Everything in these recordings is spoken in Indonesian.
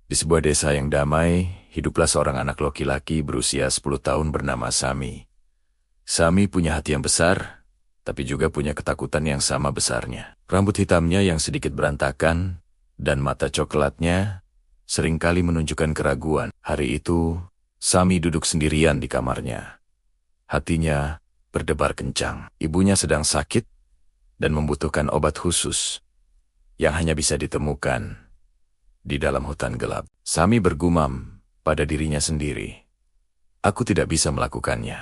Di sebuah desa yang damai, hiduplah seorang anak laki-laki berusia 10 tahun bernama Sami. Sami punya hati yang besar, tapi juga punya ketakutan yang sama besarnya. Rambut hitamnya yang sedikit berantakan, dan mata coklatnya seringkali menunjukkan keraguan. Hari itu, Sami duduk sendirian di kamarnya. Hatinya berdebar kencang. Ibunya sedang sakit dan membutuhkan obat khusus yang hanya bisa ditemukan di dalam hutan gelap. Sami bergumam pada dirinya sendiri. Aku tidak bisa melakukannya.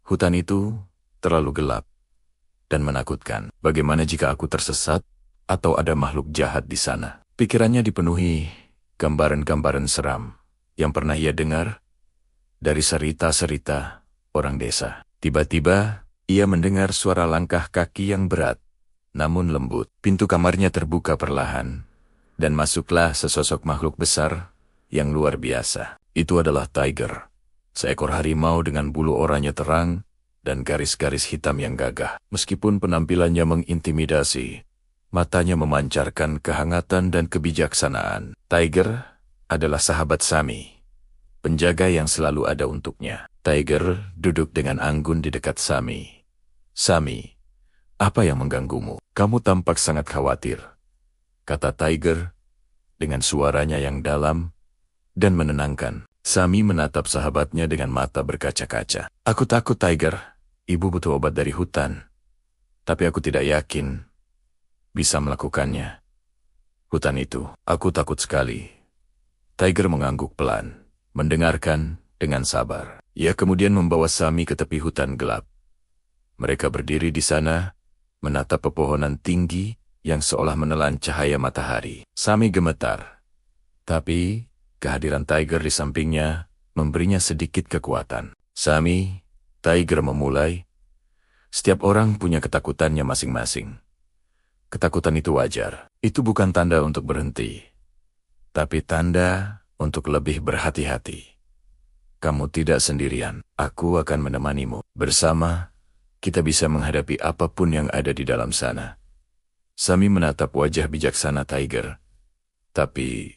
Hutan itu terlalu gelap dan menakutkan. Bagaimana jika aku tersesat atau ada makhluk jahat di sana? Pikirannya dipenuhi gambaran-gambaran seram yang pernah ia dengar dari cerita-cerita orang desa. Tiba-tiba, ia mendengar suara langkah kaki yang berat, namun lembut. Pintu kamarnya terbuka perlahan, dan masuklah sesosok makhluk besar yang luar biasa. Itu adalah Tiger, seekor harimau dengan bulu oranye terang dan garis-garis hitam yang gagah. Meskipun penampilannya mengintimidasi, matanya memancarkan kehangatan dan kebijaksanaan. Tiger adalah sahabat Sami, penjaga yang selalu ada untuknya. Tiger duduk dengan anggun di dekat Sami. Sami, apa yang mengganggumu? Kamu tampak sangat khawatir, kata Tiger dengan suaranya yang dalam dan menenangkan. Sami menatap sahabatnya dengan mata berkaca-kaca. Aku takut, Tiger. Ibu butuh obat dari hutan. Tapi aku tidak yakin bisa melakukannya. Hutan itu, aku takut sekali. Tiger mengangguk pelan, mendengarkan dengan sabar. Ia kemudian membawa Sami ke tepi hutan gelap. Mereka berdiri di sana, menatap pepohonan tinggi yang seolah menelan cahaya matahari. Sami gemetar, tapi kehadiran Tiger di sampingnya memberinya sedikit kekuatan. Sami, Tiger memulai. Setiap orang punya ketakutannya masing-masing. Ketakutan itu wajar. Itu bukan tanda untuk berhenti, tapi tanda untuk lebih berhati-hati. Kamu tidak sendirian. Aku akan menemanimu. Bersama, kita bisa menghadapi apapun yang ada di dalam sana. Sami menatap wajah bijaksana Tiger. Tapi,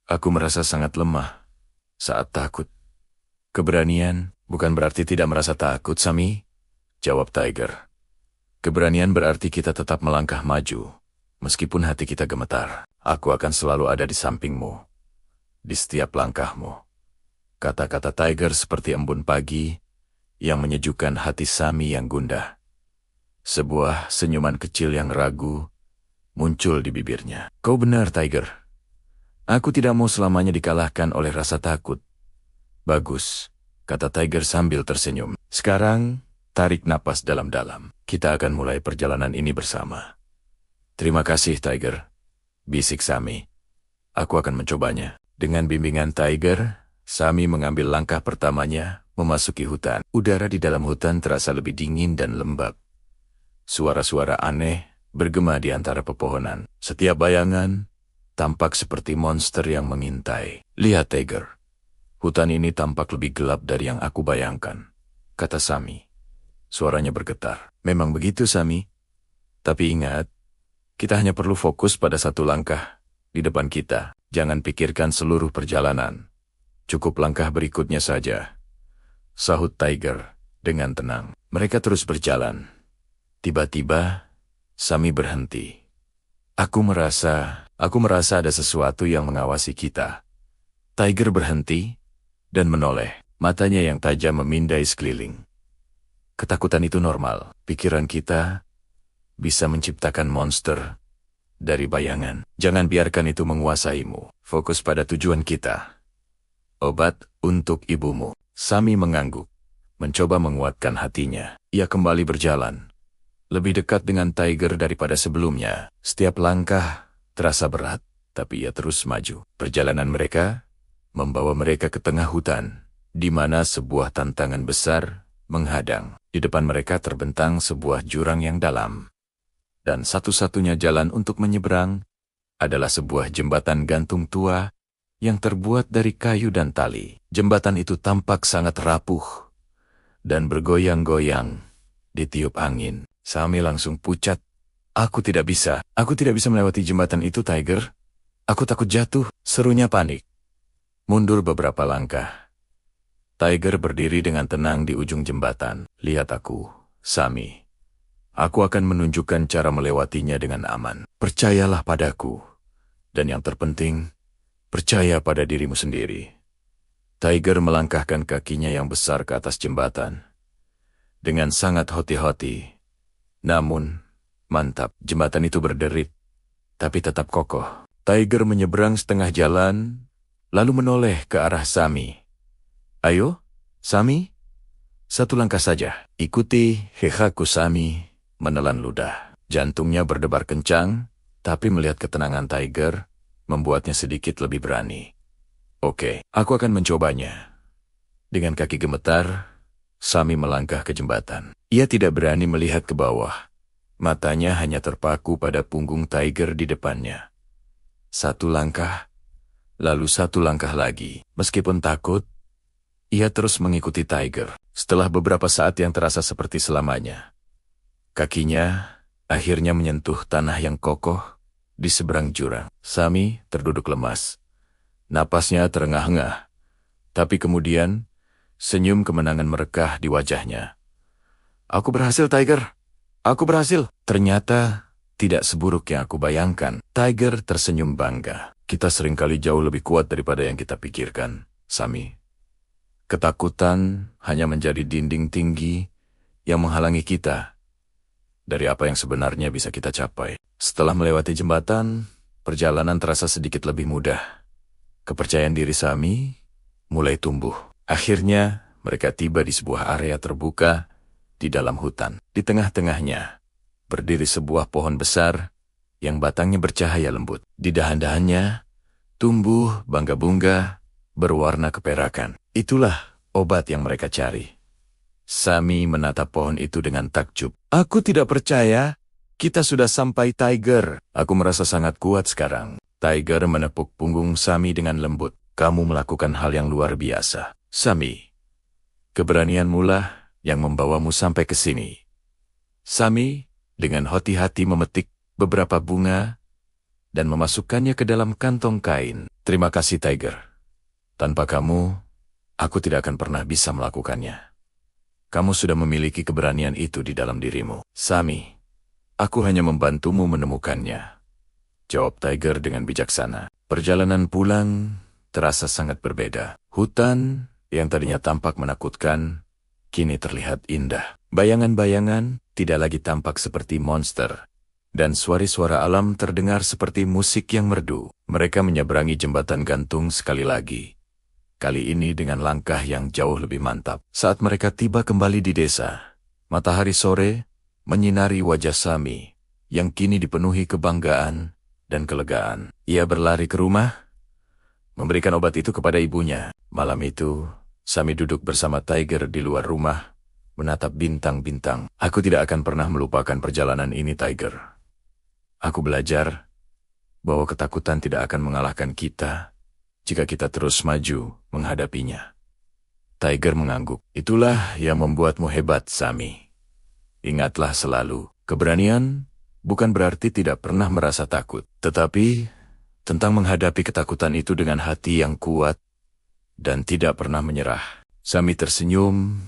aku merasa sangat lemah saat takut. Keberanian bukan berarti tidak merasa takut, Sami, jawab Tiger. Keberanian berarti kita tetap melangkah maju, meskipun hati kita gemetar. Aku akan selalu ada di sampingmu, di setiap langkahmu. Kata-kata Tiger seperti embun pagi yang menyejukkan hati Sami yang gundah. Sebuah senyuman kecil yang ragu muncul di bibirnya. Kau benar, Tiger. Aku tidak mau selamanya dikalahkan oleh rasa takut. Bagus, kata Tiger sambil tersenyum. Sekarang, tarik napas dalam-dalam. Kita akan mulai perjalanan ini bersama. Terima kasih, Tiger, bisik Sami. Aku akan mencobanya. Dengan bimbingan Tiger, Sami mengambil langkah pertamanya memasuki hutan. Udara di dalam hutan terasa lebih dingin dan lembab. Suara-suara aneh bergema di antara pepohonan. Setiap bayangan tampak seperti monster yang mengintai. Lihat, Tiger. Hutan ini tampak lebih gelap dari yang aku bayangkan, kata Sami. Suaranya bergetar. Memang begitu, Sami. Tapi ingat, kita hanya perlu fokus pada satu langkah di depan kita. Jangan pikirkan seluruh perjalanan. Cukup langkah berikutnya saja, sahut Tiger dengan tenang. Mereka terus berjalan. Tiba-tiba, Sami berhenti. Aku merasa ada sesuatu yang mengawasi kita. Tiger berhenti dan menoleh. Matanya yang tajam memindai sekeliling. Ketakutan itu normal. Pikiran kita bisa menciptakan monster dari bayangan. Jangan biarkan itu menguasaimu. Fokus pada tujuan kita. Obat untuk ibumu. Sami mengangguk, mencoba menguatkan hatinya. Ia kembali berjalan, lebih dekat dengan Tiger daripada sebelumnya. Setiap langkah terasa berat, tapi ia terus maju. Perjalanan mereka membawa mereka ke tengah hutan, di mana sebuah tantangan besar menghadang. Di depan mereka terbentang sebuah jurang yang dalam. Dan satu-satunya jalan untuk menyeberang adalah sebuah jembatan gantung tua yang terbuat dari kayu dan tali. Jembatan itu tampak sangat rapuh dan bergoyang-goyang ditiup angin. Sami langsung pucat. Aku tidak bisa melewati jembatan itu, Tiger. Aku takut jatuh, serunya panik. Mundur beberapa langkah. Tiger berdiri dengan tenang di ujung jembatan. Lihat aku, Sami. Aku akan menunjukkan cara melewatinya dengan aman. Percayalah padaku. Dan yang terpenting, percaya pada dirimu sendiri. Tiger melangkahkan kakinya yang besar ke atas jembatan. Dengan sangat hati-hati. Namun, mantap, jembatan itu berderit, tapi tetap kokoh. Tiger menyeberang setengah jalan, lalu menoleh ke arah Sami. Ayo, Sami, satu langkah saja. Ikuti hehaku. Sami menelan ludah. Jantungnya berdebar kencang, tapi melihat ketenangan Tiger, membuatnya sedikit lebih berani. Oke, aku akan mencobanya. Dengan kaki gemetar, Sami melangkah ke jembatan. Ia tidak berani melihat ke bawah. Matanya hanya terpaku pada punggung Tiger di depannya. Satu langkah, lalu satu langkah lagi. Meskipun takut, ia terus mengikuti Tiger. Setelah beberapa saat yang terasa seperti selamanya, kakinya akhirnya menyentuh tanah yang kokoh di seberang jurang. Sami terduduk lemas. Napasnya terengah-engah. Tapi kemudian, senyum kemenangan merekah di wajahnya. Aku berhasil, Tiger. Aku berhasil. Ternyata tidak seburuk yang aku bayangkan. Tiger tersenyum bangga. Kita seringkali jauh lebih kuat daripada yang kita pikirkan, Sami. Ketakutan hanya menjadi dinding tinggi yang menghalangi kita dari apa yang sebenarnya bisa kita capai. Setelah melewati jembatan, perjalanan terasa sedikit lebih mudah. Kepercayaan diri Sami mulai tumbuh. Akhirnya, mereka tiba di sebuah area terbuka di dalam hutan. Di tengah-tengahnya, berdiri sebuah pohon besar yang batangnya bercahaya lembut. Di dahan-dahannya, tumbuh bangga-bunga berwarna keperakan. Itulah obat yang mereka cari. Sami menatap pohon itu dengan takjub. Aku tidak percaya, kita sudah sampai, Tiger. Aku merasa sangat kuat sekarang. Tiger menepuk punggung Sami dengan lembut. Kamu melakukan hal yang luar biasa, Sami. Keberanianmulah yang membawamu sampai ke sini. Sami dengan hati-hati memetik beberapa bunga dan memasukkannya ke dalam kantong kain. Terima kasih, Tiger. Tanpa kamu, aku tidak akan pernah bisa melakukannya. Kamu sudah memiliki keberanian itu di dalam dirimu. Sami, aku hanya membantumu menemukannya, jawab Tiger dengan bijaksana. Perjalanan pulang terasa sangat berbeda. Hutan yang tadinya tampak menakutkan, kini terlihat indah. Bayangan-bayangan tidak lagi tampak seperti monster, dan suara-suara alam terdengar seperti musik yang merdu. Mereka menyeberangi jembatan gantung sekali lagi. Kali ini dengan langkah yang jauh lebih mantap. Saat mereka tiba kembali di desa, matahari sore menyinari wajah Sami yang kini dipenuhi kebanggaan dan kelegaan. Ia berlari ke rumah, memberikan obat itu kepada ibunya. Malam itu, Sami duduk bersama Tiger di luar rumah, menatap bintang-bintang. Aku tidak akan pernah melupakan perjalanan ini, Tiger. Aku belajar bahwa ketakutan tidak akan mengalahkan kita jika kita terus maju menghadapinya. Tiger mengangguk. Itulah yang membuatmu hebat, Sami. Ingatlah selalu, keberanian bukan berarti tidak pernah merasa takut, tetapi tentang menghadapi ketakutan itu dengan hati yang kuat dan tidak pernah menyerah. Sami tersenyum,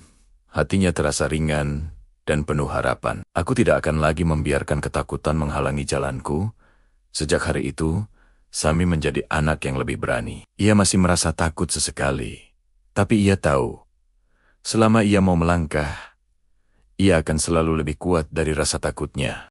hatinya terasa ringan dan penuh harapan. Aku tidak akan lagi membiarkan ketakutan menghalangi jalanku. Sejak hari itu, Sami menjadi anak yang lebih berani. Ia masih merasa takut sesekali, tapi ia tahu, selama ia mau melangkah, ia akan selalu lebih kuat dari rasa takutnya.